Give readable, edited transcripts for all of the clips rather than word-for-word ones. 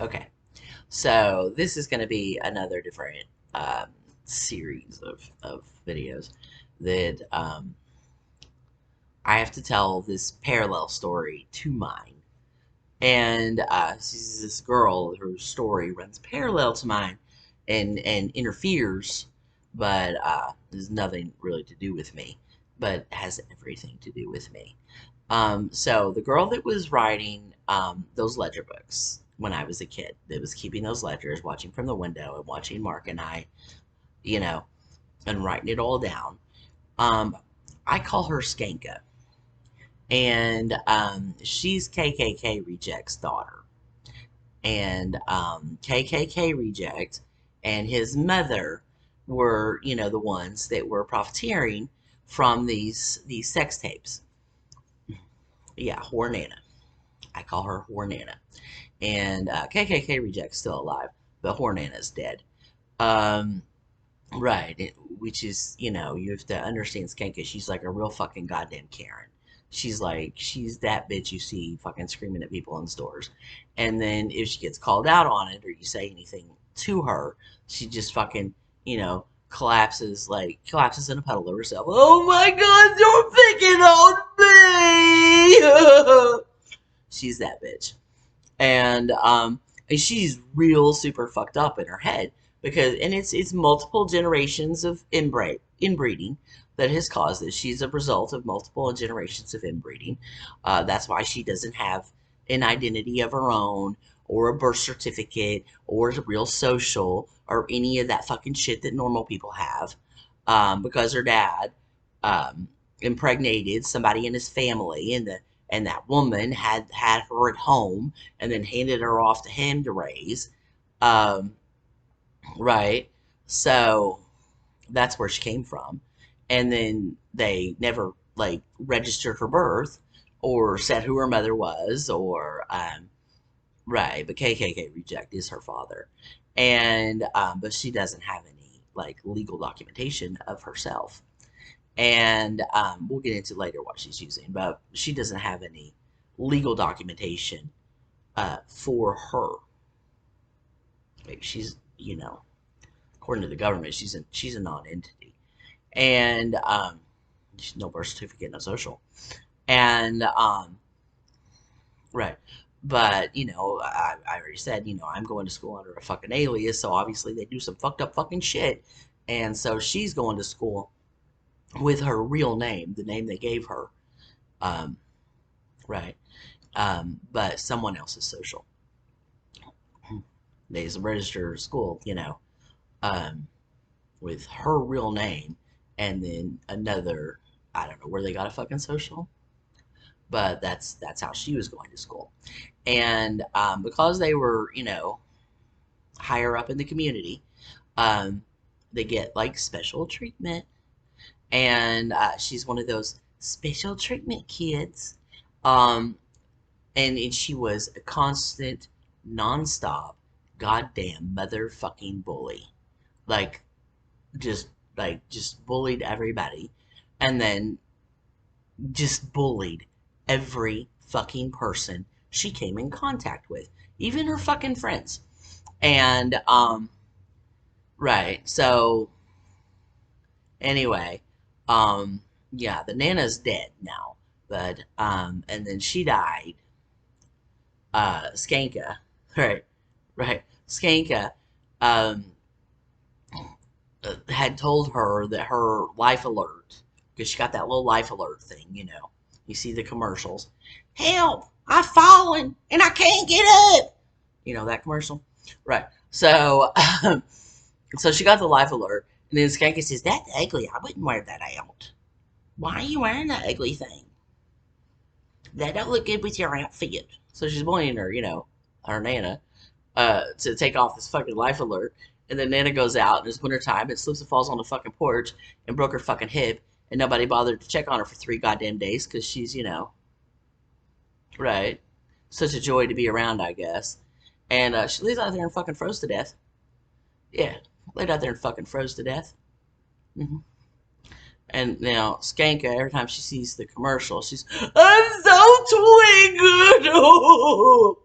Okay, so this is going to be another different series of videos that I have to tell this parallel story to mine. And she's this girl whose story runs parallel to mine and interferes, but there's nothing really to do with me, but has everything to do with me. So the girl that was writing those ledger books when I was a kid, that was keeping those ledgers, watching from the window and watching Mark and I, you know, and writing it all down. Um, I call her Skanka, and she's KKK Reject's daughter, and KKK Reject and his mother were, the ones that were profiteering from these sex tapes. Yeah, whore Nana. I call her whore Nana. And KKK Reject's still alive, but whore Nana's dead. Um, right, which is, you have to understand Skanka. She's like a real fucking goddamn Karen. She's that bitch you see fucking screaming at people in stores. And then if she gets called out on it or you say anything to her, she just fucking, collapses in a puddle of herself. Oh my god, you're picking on me! She's that bitch. And she's real super fucked up in her head because it's multiple generations of inbreeding that has caused this. She's a result of multiple generations of inbreeding. That's why she doesn't have an identity of her own or a birth certificate or a real social or any of that fucking shit that normal people have, because her dad um, impregnated somebody in his family, and that woman had her at home and then handed her off to him to raise. Um, right. So that's where she came from. And then they never like registered her birth or said who her mother was or right, but KKK Reject is her father. And but she doesn't have any like legal documentation of herself. And we'll get into later what she's using, but she doesn't have any legal documentation for her. Like she's, according to the government, she's a non-entity, and she's no birth certificate, no social, and right. But I already said, I'm going to school under a fucking alias, so obviously they do some fucked up fucking shit, and so she's going to school with her real name, the name they gave her, um, right? But someone else's social. They just register school, um, with her real name, and then another. I don't know where they got a fucking social, but that's how she was going to school, and because they were, higher up in the community, um, they get like special treatment, and she's one of those special treatment kids. Um, and she was a constant, nonstop, goddamn motherfucking bully. Like, just just bullied everybody, and then just bullied every fucking person she came in contact with, even her fucking friends. And right, so anyway, yeah, the Nana's dead now, but and then she died. Skanka, right, right, Skanka, um, had told her that her life alert, because she got that little life alert thing, you see the commercials. Help! I've fallen and I can't get up. You know that commercial, right? So, so she got the life alert, and then Skanka says, "That's ugly. I wouldn't wear that out. Why are you wearing that ugly thing? That don't look good with your outfit." So she's bullying her, her Nana, to take off this fucking life alert. And then Nana goes out and it's wintertime and slips and falls on the fucking porch and broke her fucking hip. And nobody bothered to check on her for 3 goddamn days because she's, right. Such a joy to be around, I guess. And she lays out there and fucking froze to death. Yeah, laid out there and fucking froze to death. Hmm. And now Skanka, every time she sees the commercial, she's, I'm so twinkle.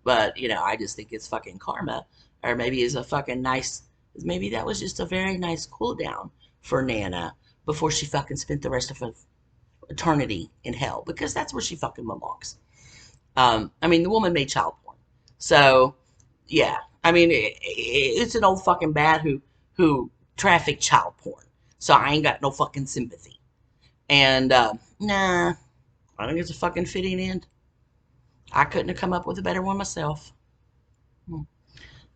But, I just think it's fucking karma. Or maybe it's a fucking nice, maybe that was just a very nice cool down for Nana before she fucking spent the rest of her eternity in hell, because that's where she fucking belongs. I mean, the woman made child porn. So, yeah. I mean, it's an old fucking bat who trafficked child porn. So I ain't got no fucking sympathy. And, nah, I think it's a fucking fitting end. I couldn't have come up with a better one myself. Hmm.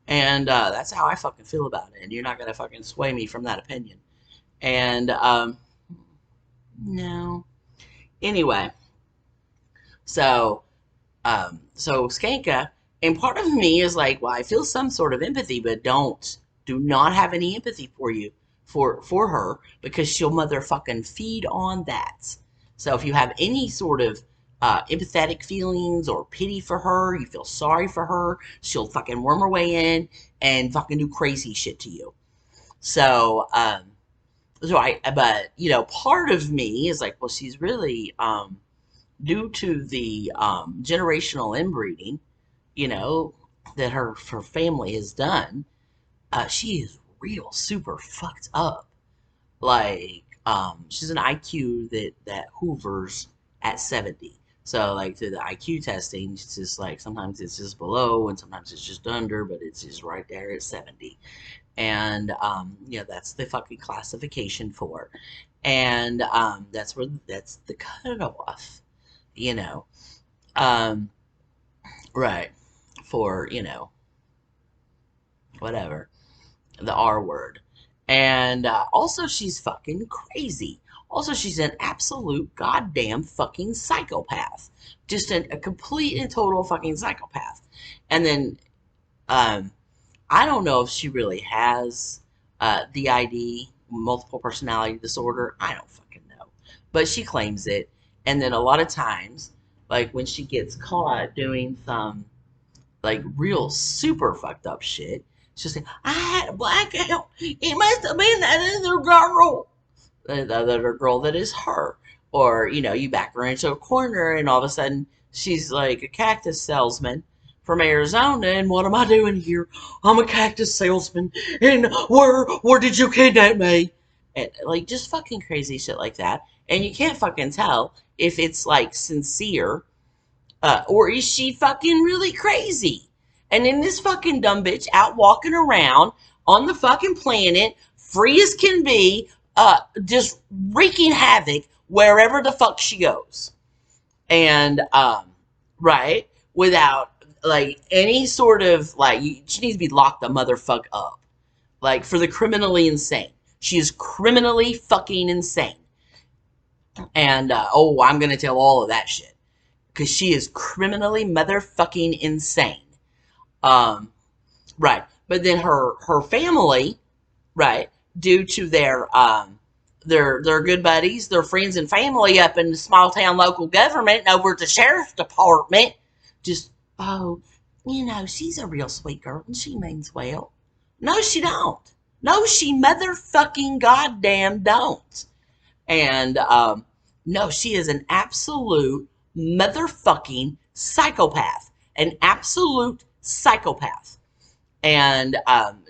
And that's how I fucking feel about it. And you're not gonna fucking sway me from that opinion. And no. Anyway, so so Skanka, and part of me is like, well, I feel some sort of empathy, but do not have any empathy for you for her, because she'll motherfucking feed on that. So if you have any sort of empathetic feelings or pity for her, you feel sorry for her, she'll fucking worm her way in and fucking do crazy shit to you. So, but part of me is like, well, she's really, due to the generational inbreeding, you know, that her family has done, she is real super fucked up. Like, she's an IQ that hoovers at 70. So like through the IQ testing, it's just like sometimes it's just below and sometimes it's just under, but it's just right there at 70. And that's the fucking classification for. And that's the cutoff, you know. Um, right. For, whatever. The R word. And also, she's fucking crazy. Also, she's an absolute goddamn fucking psychopath. Just a complete and total fucking psychopath. And then, um, I don't know if she really has DID, multiple personality disorder. I don't fucking know. But she claims it. And then a lot of times, like when she gets caught doing some like real super fucked up shit. She's like, I had a blackout. It must have been that other girl. The other girl that is her. Or, you back her into a corner and all of a sudden she's like a cactus salesman from Arizona. And what am I doing here? I'm a cactus salesman. And where did you kidnap me? And like just fucking crazy shit like that. And you can't fucking tell if it's like sincere, or is she fucking really crazy? And then this fucking dumb bitch out walking around on the fucking planet, free as can be, just wreaking havoc wherever the fuck she goes. And, right, without, like, any sort of, like, she needs to be locked the motherfuck up. Like, for the criminally insane. She is criminally fucking insane. And, I'm gonna tell all of that shit. Because she is criminally motherfucking insane. Um, right. But then her family, right, due to their good buddies, their friends and family up in the small town local government and over at the sheriff's department, just, she's a real sweet girl and she means well. No, she don't. No, she motherfucking goddamn don't. And no, she is an absolute motherfucking psychopath. An absolute psychopath. And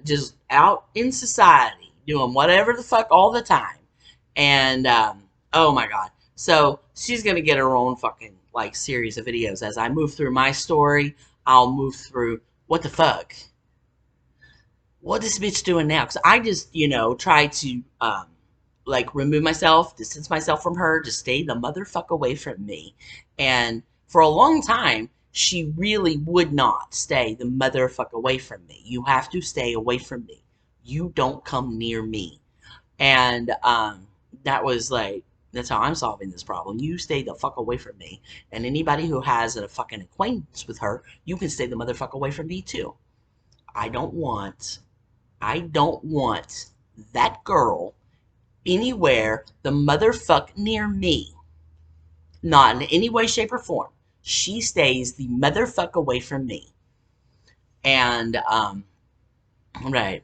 just out in society, doing whatever the fuck all the time. And oh my god. So she's gonna get her own fucking like series of videos. As I move through my story, I'll move through what the fuck. What this bitch doing now? Because I just, try to like remove myself, distance myself from her, just stay the motherfuck away from me. And for a long time, she really would not stay the motherfuck away from me. You have to stay away from me. You don't come near me. And that was like, that's how I'm solving this problem. You stay the fuck away from me. And anybody who has a fucking acquaintance with her, you can stay the motherfuck away from me too. I don't want that girl anywhere the motherfuck near me. Not in any way, shape, or form. She stays the motherfuck away from me. And, right.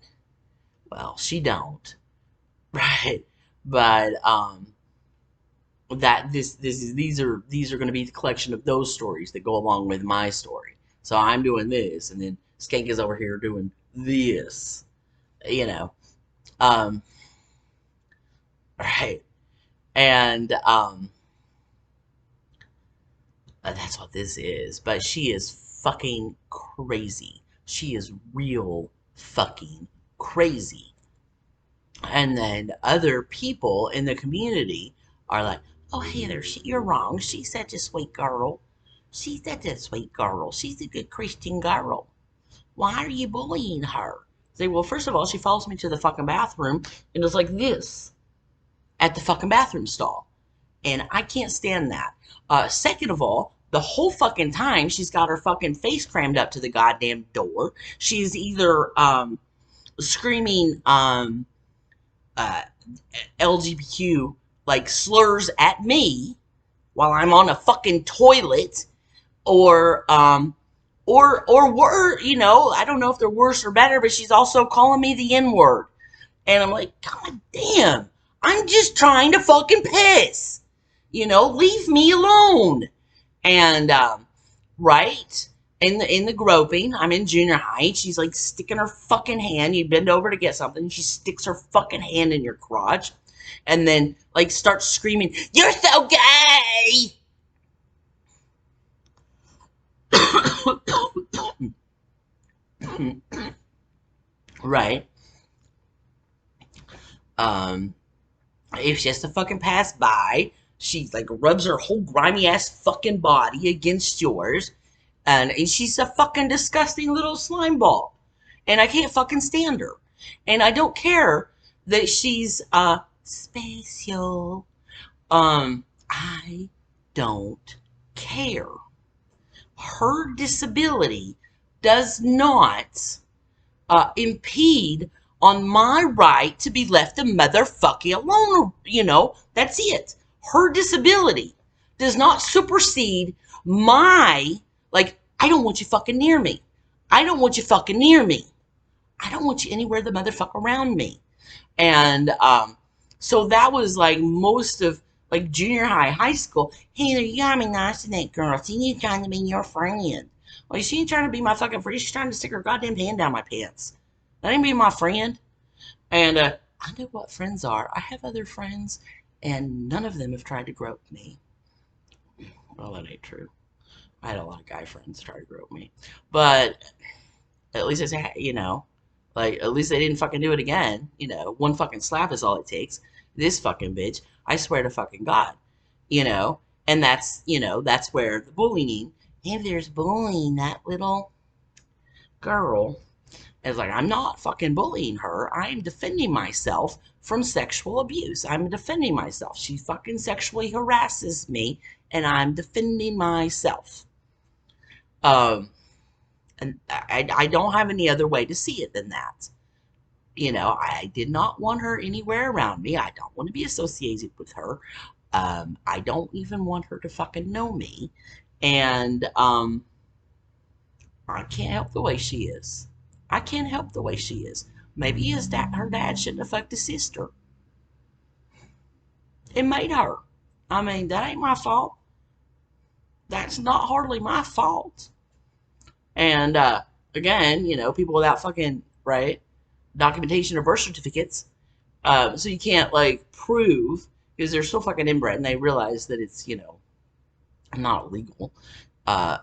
Well, she don't. Right. But, these are going to be the collection of those stories that go along with my story. So I'm doing this, and then Skanka's over here doing this, you know. Um, right. And that's what this is. But she is fucking crazy. She is real fucking crazy. And then other people in the community are like, oh, Heather, you're wrong. She's such a sweet girl. She's such a sweet girl. She's a good Christian girl. Why are you bullying her? Say, well, first of all, she follows me to the fucking bathroom and is like this at the fucking bathroom stall. And I can't stand that. Second of all, the whole fucking time she's got her fucking face crammed up to the goddamn door. She's either screaming uh, LGBTQ like slurs at me while I'm on a fucking toilet, or were, I don't know if they're worse or better, but she's also calling me the N word, and I'm like, God damn, I'm just trying to fucking piss, leave me alone, and right. In the groping, I'm in junior high. She's like sticking her fucking hand. You bend over to get something. She sticks her fucking hand in your crotch, and then like starts screaming, "You're so gay!" Right. Um, if she has to fucking pass by, she like rubs her whole grimy ass fucking body against yours, and she's a fucking disgusting little slime ball, and I can't fucking stand her, and I don't care that she's special. I don't care. Her disability does not impede on my right to be left a motherfucking alone. That's it. Her disability does not supersede my, like, I don't want you fucking near me. I don't want you fucking near me. I don't want you anywhere the motherfucker around me. And so that was like most of like junior high, high school. Hey, you gotta be nice to that girl. She ain't trying to be your friend. Well, she ain't trying to be my fucking friend. She's trying to stick her goddamn hand down my pants. That ain't being my friend. And I know what friends are. I have other friends, and none of them have tried to grope me. Well, that ain't true. I had a lot of guy friends try to grope me, but at least I say, like at least they didn't fucking do it again. One fucking slap is all it takes. This fucking bitch, I swear to fucking God, you know, and that's where the bullying. If there's bullying that little girl, it's like, I'm not fucking bullying her. I'm defending myself from sexual abuse. I'm defending myself. She fucking sexually harasses me, and I'm defending myself. Um, and I don't have any other way to see it than that. I did not want her anywhere around me. I don't want to be associated with her. I don't even want her to fucking know me. And I can't help the way she is. I can't help the way she is. Maybe her dad shouldn't have fucked his sister. It made her. I mean, that ain't my fault. That's not hardly my fault. And again, people without fucking right documentation or birth certificates, so you can't like prove because they're so fucking inbred, and they realize that it's not legal.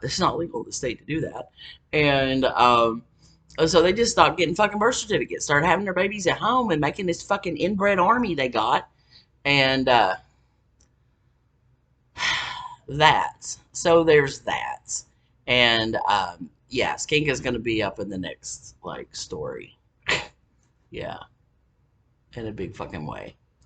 It's not legal in the state to do that, and so they just stopped getting fucking birth certificates, started having their babies at home, and making this fucking inbred army they got, and that. So there's that, and yeah, Skanka's gonna be up in the next like story. Yeah, in a big fucking way.